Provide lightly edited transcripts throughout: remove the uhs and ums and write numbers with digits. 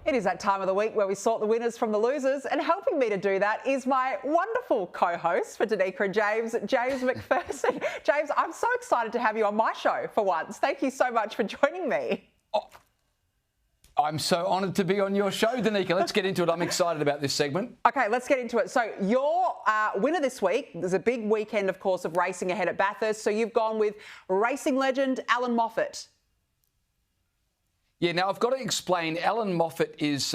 It is that time of the week where we sort the winners from the losers, and helping me to do that is my wonderful co-host for Danica and James, James McPherson. James, I'm so excited to have you on my show for once. Thank you so much for joining me. Oh, I'm so honoured to be on your show, Danica. Let's get into it. I'm excited about this segment. Okay, let's get into it. So your winner this week, there's a big weekend, of course, of racing ahead at Bathurst. So you've gone with racing legend Alan Moffat. Yeah, now I've got to explain, Alan Moffat is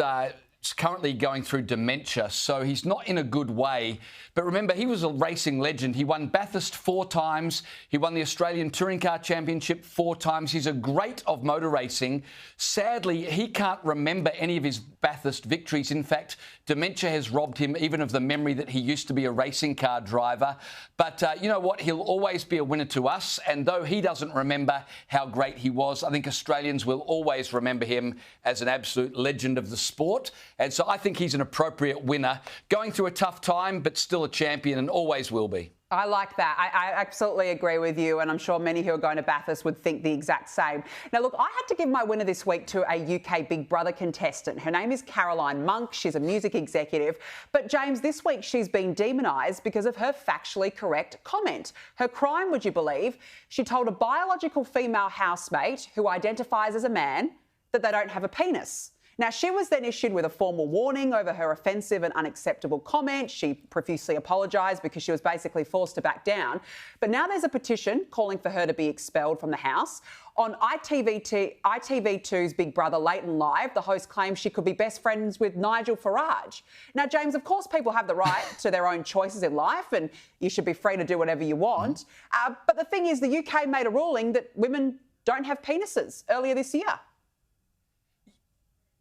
currently going through dementia, so he's not in a good way. But remember, he was a racing legend. He won Bathurst 4 times. He won the Australian Touring Car Championship 4 times. He's a great of motor racing. Sadly, he can't remember any of his Bathurst victories. In fact, dementia has robbed him even of the memory that he used to be a racing car driver. But you know what? He'll always be a winner to us. And though he doesn't remember how great he was, I think Australians will always remember him as an absolute legend of the sport. And so I think he's an appropriate winner, going through a tough time, but still a champion and always will be. I like that. I absolutely agree with you, and I'm sure many who are going to Bathurst would think the exact same. Now, look, I had to give my winner this week to a UK Big Brother contestant. Her name is Caroline Monk. She's a music executive. But, James, this week she's been demonised because of her factually correct comment. Her crime, would you believe? She told a biological female housemate who identifies as a man that they don't have a penis. Now, she was then issued with a formal warning over her offensive and unacceptable comment. She profusely apologised because she was basically forced to back down. But now there's a petition calling for her to be expelled from the house. On ITV2's Big Brother Late and Live, the host claims she could be best friends with Nigel Farage. Now, James, of course, people have the right to their own choices in life, and you should be free to do whatever you want. But the thing is, the UK made a ruling that women don't have penises earlier this year.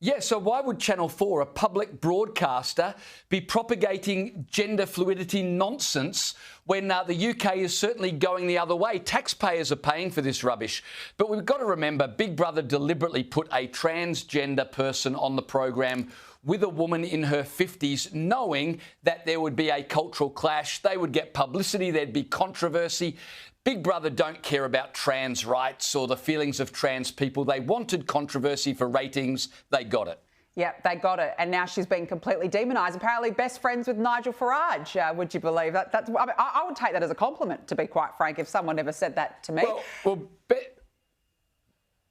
Yeah, so why would Channel 4, a public broadcaster, be propagating gender fluidity nonsense when the UK is certainly going the other way? Taxpayers are paying for this rubbish. But we've got to remember, Big Brother deliberately put a transgender person on the program with a woman in her 50s, knowing that there would be a cultural clash, they would get publicity, there'd be controversy. Big Brother don't care about trans rights or the feelings of trans people. They wanted controversy for ratings. They got it. Yeah, they got it. And now she's been completely demonised. Apparently best friends with Nigel Farage, would you believe that? I would take that as a compliment, to be quite frank, if someone ever said that to me. Well,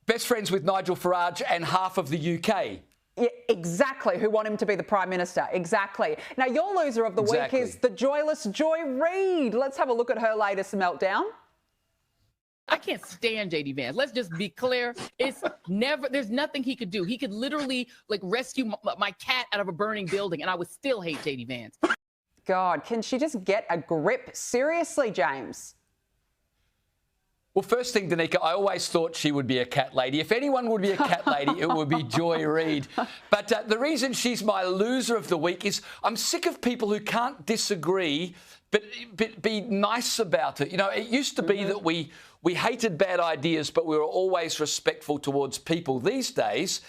best friends with Nigel Farage and half of the UK. Yeah, exactly, who want him to be the Prime Minister. Exactly. Now, your loser of the week is the joyless Joy Reid. Let's have a look at her latest meltdown. I can't stand JD Vance. Let's just be clear. There's nothing he could do. He could literally rescue my cat out of a burning building and I would still hate JD Vance. God, can she just get a grip? Seriously, James. Well, first thing, Danica, I always thought she would be a cat lady. If anyone would be a cat lady, it would be Joy Reid. But the reason she's my loser of the week is I'm sick of people who can't disagree but be nice about it. You know, it used to be that we hated bad ideas, but we were always respectful towards people. These days,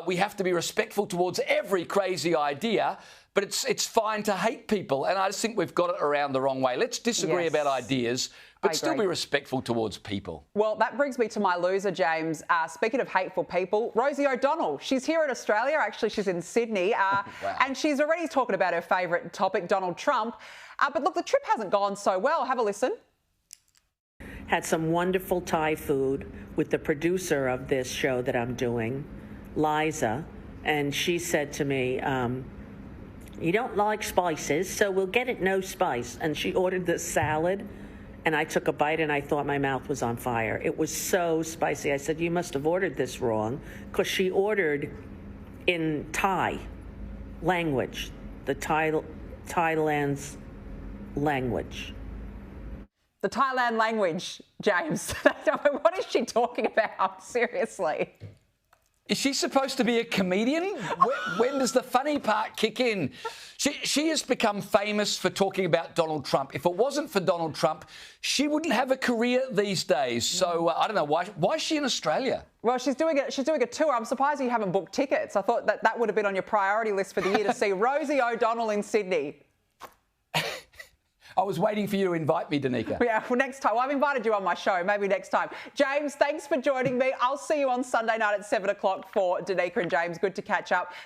we have to be respectful towards every crazy idea, but it's fine to hate people. And I just think we've got it around the wrong way. Let's disagree about ideas, but still be respectful towards people. Well, that brings me to my loser, James. Speaking of hateful people, Rosie O'Donnell. She's here in Australia. Actually, she's in Sydney. Wow. And she's already talking about her favourite topic, Donald Trump. But look, the trip hasn't gone so well. Have a listen. Had some wonderful Thai food with the producer of this show that I'm doing, Liza. And she said to me, you don't like spices, so we'll get it no spice. And she ordered this salad. And I took a bite and I thought my mouth was on fire. It was so spicy. I said, you must have ordered this wrong, because she ordered in Thai language, the Thailand's language. The Thailand language, James. What is she talking about? Seriously. Is she supposed to be a comedian? When does the funny part kick in? She has become famous for talking about Donald Trump. If it wasn't for Donald Trump, she wouldn't have a career these days. So I don't know why is she in Australia? Well, she's doing a tour. I'm surprised you haven't booked tickets. I thought that would have been on your priority list for the year to see Rosie O'Donnell in Sydney. I was waiting for you to invite me, Danica. Yeah, well, next time. Well, I've invited you on my show. Maybe next time. James, thanks for joining me. I'll see you on Sunday night at 7 o'clock for Danica and James. Good to catch up.